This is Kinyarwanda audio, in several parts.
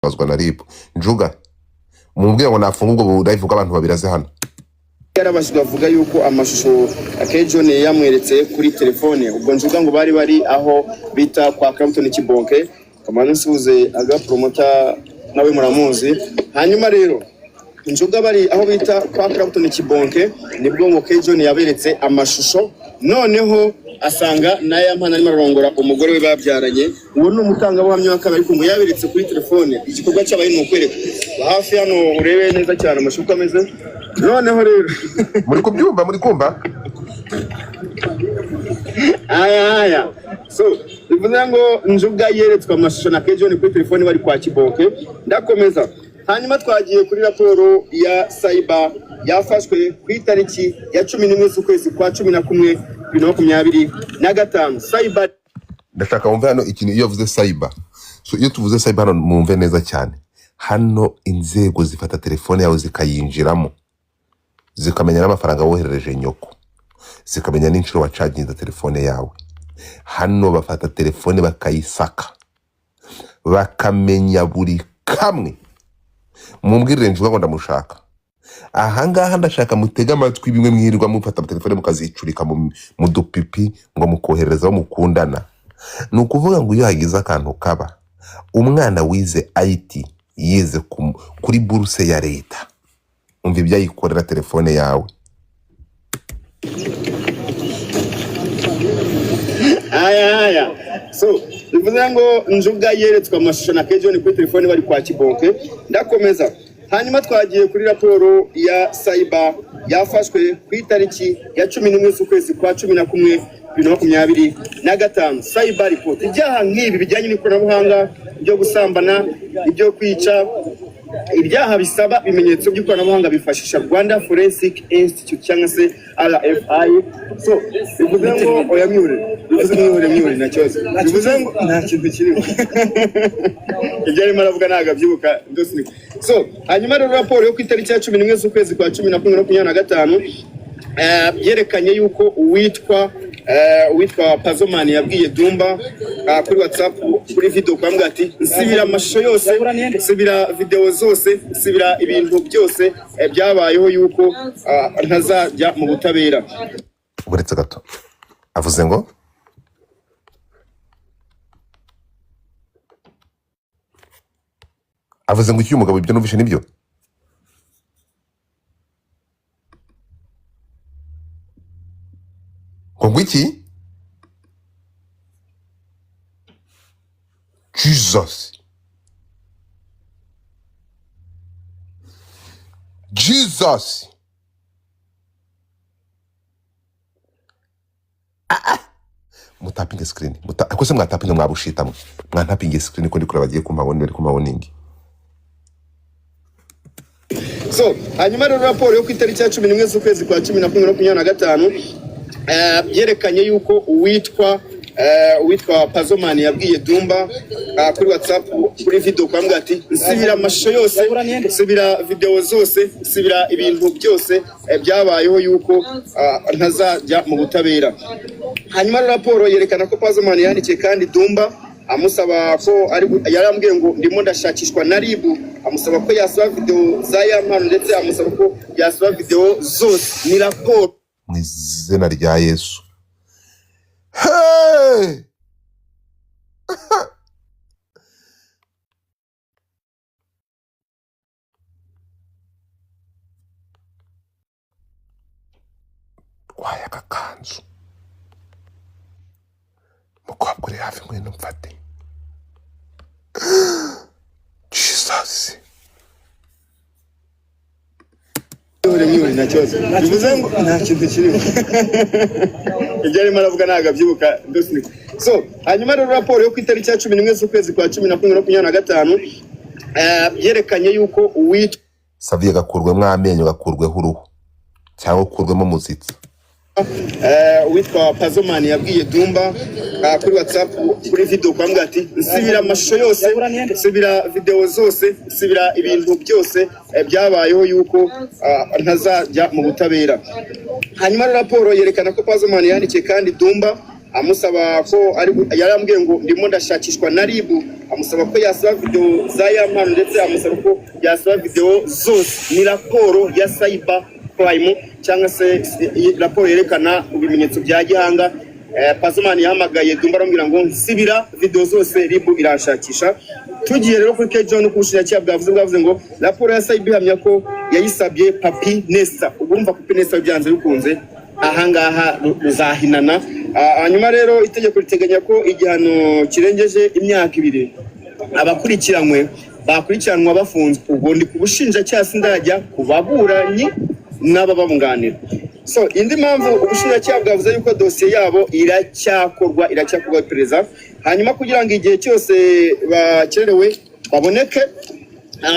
bazwa na RIB. Njuga mumbwira ngo nafunga ubwo live abantu babiraze hano. Yarabashije bavuga yuko amashusho Kejon yamweretse kuri telefone, ubwo Njuga ngo bari aho bita kwa Clapton Kibonke, kamana nsuze aga promoter nawe muramuzi. Hanyuma rero Njuga bari aho bita kwa Clapton Kibonke, nibwo ngo Kejon yaberetse amashusho, noneho asanga naye mpana arimo arongora umugore we babyaranye. Uwo ni umutangabuhamya wa kabiri ngo yaberetse kuri telefone. Igikorwa cyabaye ni ukwereka hafi hano urebe neza cyane amashusho ameze. Noneho rero muri kubyumva muri kumva aya so bivuze ngo Njuga yeretswe amashusho na Kejon kuri telefone bari kwa Kibonke. Ndakomeza, hanyuma twagiye kuri raporo ya cyber yafashwe ku itariki ya 11 z'ukwezi kwa 11 2025. Cyber ndashaka wumve hano ikintu iyo vuze cyber. So iyo tuvuze cyber hano mumve neza cyane, hano inzego zifata telefone yawe zikayinjiramo, zikamenya n'amafaranga woherereje nyoko, zikamenya n'inshuro wacaginze telefone yawe. Hano bafata telefone bakayisaka, bakamenya buri kamwe. Mumbwirire Njuga ngo ndamushaka. Ahangaha ndashaka mutega amatwi bimwe mwirirwa mufata telefone mukazicurika mu dupipi ngo mukohereza mukundana. Nukuvuga ngo iyo hagize akantu kaba, umwana wize IT yize kuri buruse ya leta, umva ibyayikorera telefone yawe. aya so bivuze ngo Njuga yeretswe amashusho na Kejon kuri telefone bari kwa Kibonke. Ndakomeza, hanyuma twagiye kuri raporo ya cyber yafashwe ku itariki ya 11 z'ukwezi kwa 11 2025. Cyber report ibyaha nk'ibi bijyanye n'ikoranabuhanga, byo gusambana, ibyo kwica, ibyaha bisaba ibimenyetso by'ikoranabuhanga bifashisha Rwanda Forensic Institute cyangwa se RFI. So bivuze ngo oyamyure, bivuze na cyose, bivuze ngo nta kintu kirimo ibyo arimo aravuga ntago abyibuka ndose. So hanyuma rero raporo yo ku itariki ya 11 z'ukwezi kwa 11 2025 yerekanye yuko uwitwa Pazomani yabwiye Dumba kuri WhatsApp kuri video kwambwa ati nsibira amashusho yose, nsibira video zose, nsibira ibintu byose byabayeho yuko ntazajya mu butabera. Uretse gato avuze ngo iki umugabo ibyo numvishe nibyo. Ngo iki? Jesus. Mutapinge screen. Akose mwatapinga mwabushita mwantapinge screen ko ndikura bagiye kumabona bari kumaboningi. So hanyuma rero raporo yo ku itariki ya 11 z'ukwezi kwa 2025 yerekanye yuko uwitwa Pazomani yabwiye Dumba kuri WhatsApp kuri video kwambwa ati nsibira amashusho yose, nsibira video zose, nsibira ibintu byose byabayeho yuko ntazajya mu butabera. Hanyuma raporo yerekana ko Pazomani yandikiye kandi Dumba amusaba ko yarambwiye ngo ndimo ndashakishwa na RIB, amusaba ko yasaba video za yampano ndetse amusaba ko yasaba video zose. Ni raporo mu izina rya Yesu. Hey! Waya kakanzu mukobwa uri hafi ngwino mfate. Jesus. na cyose, bivuze ngo nta kintu kirimo ibyo arimo aravuga ntago abyibuka ndose. So hanyuma rero raporo yo ku itariki ya 11 z'ukwezi kwa 2025 yerekanye yuko uwitwa Saviye gakurwemo amenyo gakurweho uruhu cyangwa ukurwemo muzitsi. Uwitwa Pazomani yabwiye Dumba kuri WhatsApp kuri video kwambwa ati nsibira amashusho yose, nsibira video zose, nsibira ibintu byose byabayeho yuko ntazajya mu butabera. Hanyuma raporo yerekana ko Pazomani yandikiye kandi Dumba amusaba ko yarambwiye ngo ndimo ndashakishwa na RIB, amusaba ko yasaba video za ya mpano ndetse amusaba ko yasaba video zose ni raporo ya cyber crime cyangwa se raporo yerekana ibimenyetso bya gihanga. Pazomani yahamagaye Dumba arambwira ngo nsibira video zose RIB irashakisha. Tugiye rero kuri Kejon kubushira bwavuze ngo raporo ya cyber ihamya ko yayisabye Papi Nesta. Urumva Papi Nesta byanze bikunze ahangaha ruzahinana. Hanyuma rero itegeko riteganya ko igihano kirengeje imyaka 2 abakurikiranwe bakurikiranwa bafunzwe. Ubwo ndi kubushinjacyaha sindajya kubaburanyi n'ababunganira. So indi mpamvu ubushinjacyaha bwavuze yuko dosiye yabo iracyakorwa iperereza, hanyuma kugira ngo igihe cyose bakererewe baboneke.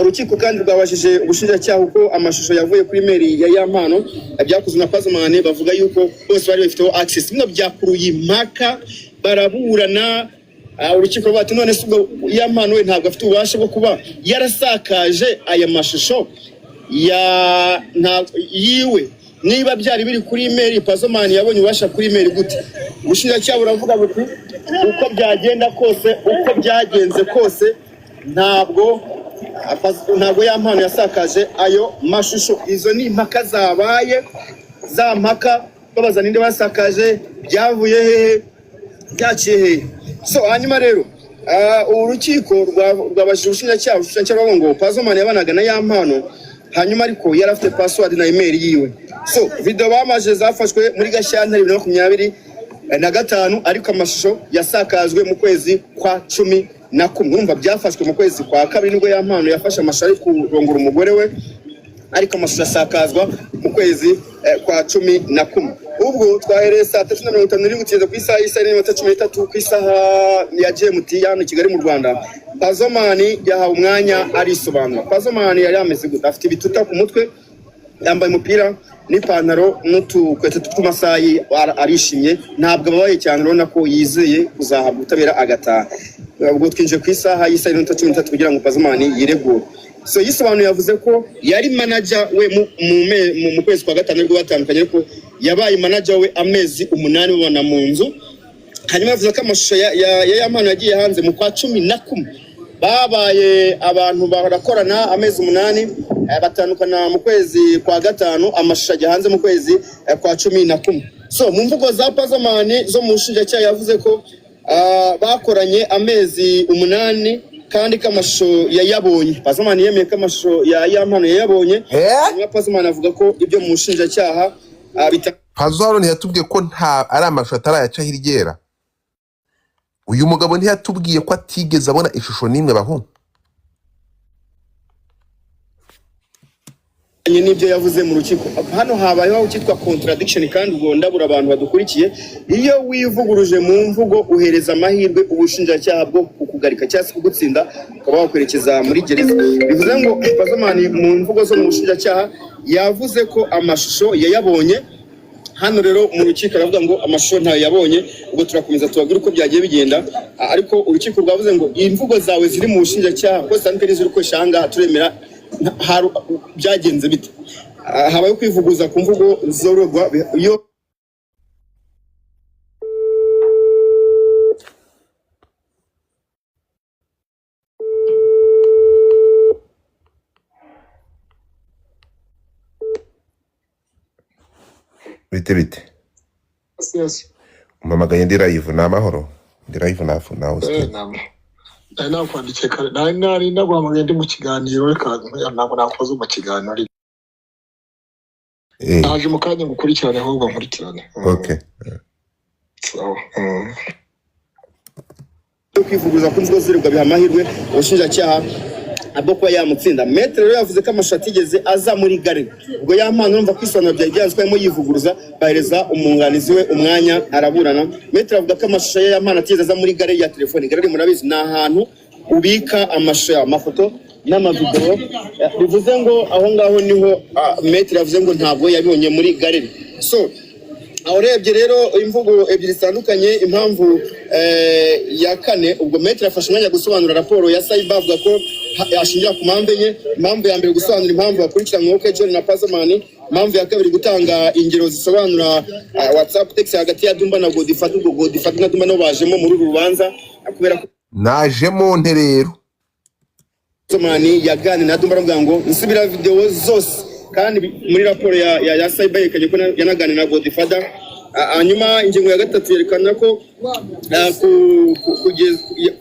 Urukiko kandi rwabashije ubushinjacyaha uko amashusho yavuye kuri mail ya Yampano byakozwe na Pazomani, bavuga yuko bose bari bafite access. Bino byakuruye impaka baraburana. Urukiko rwati none subwo Yampano we ntabwo afite ububasha bwo kuba yarasakaje aya mashusho ya yiwe, niba byari biri kuri email Pazomani yabonye ubasha kuri email gute? Ubushinjacyaha buravuga buti uko byagenda kose, uko byagenze kose, ntabwo Yampano yasakaje ayo mashusho. Izo ni impaka zabaye, za mpaka babaza ninde basakaje, byavuye hehe, byaciye hehe. So hanyuma rero urukiko rwabashije ubushinjacyaha ngo Pazomani yabanaga na Yampano, hanyuma ariko yari afite password na email yiwe. So video bamaje zafashwe muri Gashyantare 2025 ariko amashusho yasakajwe mu kwezi kwa 10 na kumwe. Urumva byafashwe mu kwezi kwa kabiri nibwo Yampano yafashe amashari kurongora umugore we, ariko amashusho asakazwa mu kwezi kwa 10 na kumwe. Ubwo twahereye saa 3:50 kugeza ku isaha 13 ku isaha ya GMT hano i Kigali mu Rwanda. Pazomani yahawe umwanya arisobanura. Pazomani yari ameze gute? Afite ibituta ku mutwe, yambaye umupira n'ipantaro n'utukweto tw'Amasayi, arishimye, ntabwo ababaye cyane, urabona ko yizeye kuzahabwa ubutabera agataha. Ubwo twinjiye ku isaha 13 kugira ngo Pazomani yiregure. So yisobanuye yavuze ko yari manager we mu kwezi kwa gatanu rwo batandukanye, ko yabaye manager we amezi 8 babona mu nzu. Hanyuma yavuze ko amashusho ya Yampano yagiye hanze mu kwa 11 babaye abantu barakorana amezi 8 batandukana mu kwezi kwa gatanu, amashusho ajya hanze mu kwezi kwa 11. So mu mvugo za Pazomani zo mu bushinjacyaha yavuze ko bakoranye amezi 8 kandi kamashusho yayabonye. Pazomani yemeye kamashusho ya Yampano yayabonye. Hanyuma Pazomani avuga ko ibyo mu bushinjacyaha Pazomani yatubwiye ko nta ari amashusho atarayaca hirgera. Uyu mugabo ntiyatubwiye ko atigeze abona ishusho nimwe baho. Nibyo yavuze mu rukiko. Hano habayeho ukitwa contradiction, kandi ubwo ndabura abantu badukurikiye. Iyo wivuguruje mu mvugo uhereza amahirwe ubushinjacyaha bwo kukugarika cyangwa kugutsinda ukaba wakwerekeza muri gereza. Bivuze ngo Pazomani mu mvugo zo mu bushinjacyaha yavuze ko amashusho yayabonye. Hano rero mu rukiko aravuga ngo amashusho ntayo yabonye. Ubwo turakomeza tubabwira uko byagiye bigenda, ariko urukiko rwavuze ngo imvugo zawe ziri mu bushinjacyaha ko sanke ziri ko shanga turemera byagenze bite. Habaye kwivuguza ku mvugo zorogwa iyo bite umamagaye ndi live na mahoro, ndi live na host nakwandikiye kare nari ndaguhamagaye ndi mu kiganiro, reka ntabwo nakoze mu kiganiro naje mu kanya gukurikirana ahubwo nkurikirane. Okay. kwivuguza ku mvugo ziribwa biha amahirwe ubushinjacyaha abo kuba yamutsinda. Maître rero yavuze ko amashusho atigeze aza muri gare. Ubwo Yampano urumva kwisobanura byari byanzwemo yivuguruza, bahereza umwunganizi we umwanya araburana. Maître avuga ko amashusho ya Yampano atigeze aza muri gare ya telefone. Gare murabizi ni ahantu ubika amashusho y'amafoto n'amavideo. Bivuze ngo aho ngaho niho Maître yavuze ngo ntabwo yabibonye muri gare. So urebye rero imvugo ebyiri zitandukanye. Impamvu ya kane, ubwo Maître afashe umwanya gusobanura raporo ya cyber avuga ko ashingira ku mpamvu enye. Impamvu ya mbere gusobanura impamvu bakurikiranyweho Kejon na Pazomani, impamvu ya kabiri gutanga ingero zisobanura WhatsApp text hagati ya Dumba na Godifat, ubwo Godifat na Dumba no bajemo muri uru rubanza kubera ko najemo nterero Pasomani yagani na Dumba aravuga ngo nsubira video zose kandi muri raporo ya Cyber yerekanye ko yanagane na Godifat. Hanyuma ingingo ya gatatu yerekana ko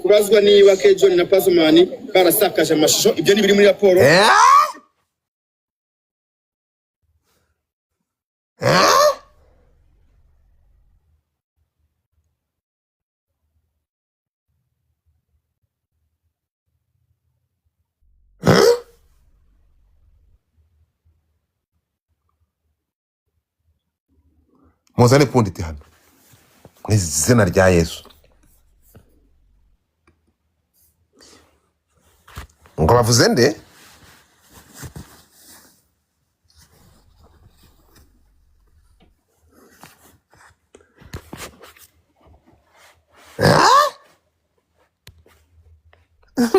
kubazwa niba Kejon na Pasomani barasakaje amashusho, ibyo ni biri muri raporo. Muzane punditi hano mu izina rya Yesu ngo bavuze nde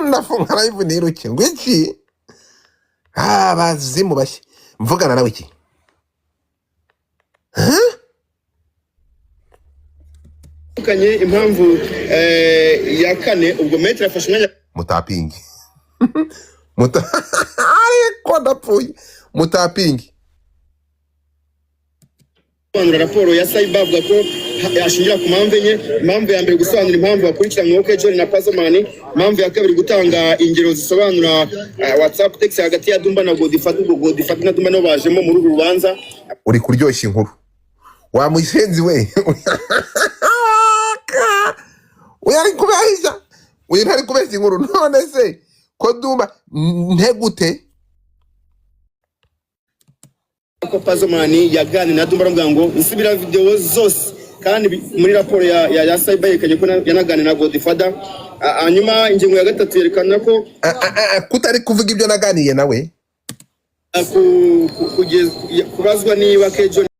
nafunga live niruke ngo iki bazimu bashye mvugana nawe iki kanye impamvu ya kane ubwo metre afashe umwanya mutapingi ariko ndapfuye mutapingi raporo ya Cyber avuga ko yashingira ku mpamvu enye. Impamvu ya mbere gusobanura impamvu bakurikiranyweho Kejon na Pasomani, impamvu ya kabiri gutanga ingero zisobanura WhatsApp text hagati ya Dumba na Godifat, ubwo Godifat na Dumba no bajemo muri uru rubanza. Uri kuryoshya inkuru wa musenzi we uyari kubeshya uyari kubeshya inkuru none se ko Dumba ntegute ko Pasomani yagani na Dumba aravuga ngo nsubira video zose kandi muri raporo ya Cyber yerekanye ko yanagane na Godifat. Hanyuma ingingo ya gatatu yerekana ko kutari kuvuga ibyo naganiye nawe kubazwa niba Kejon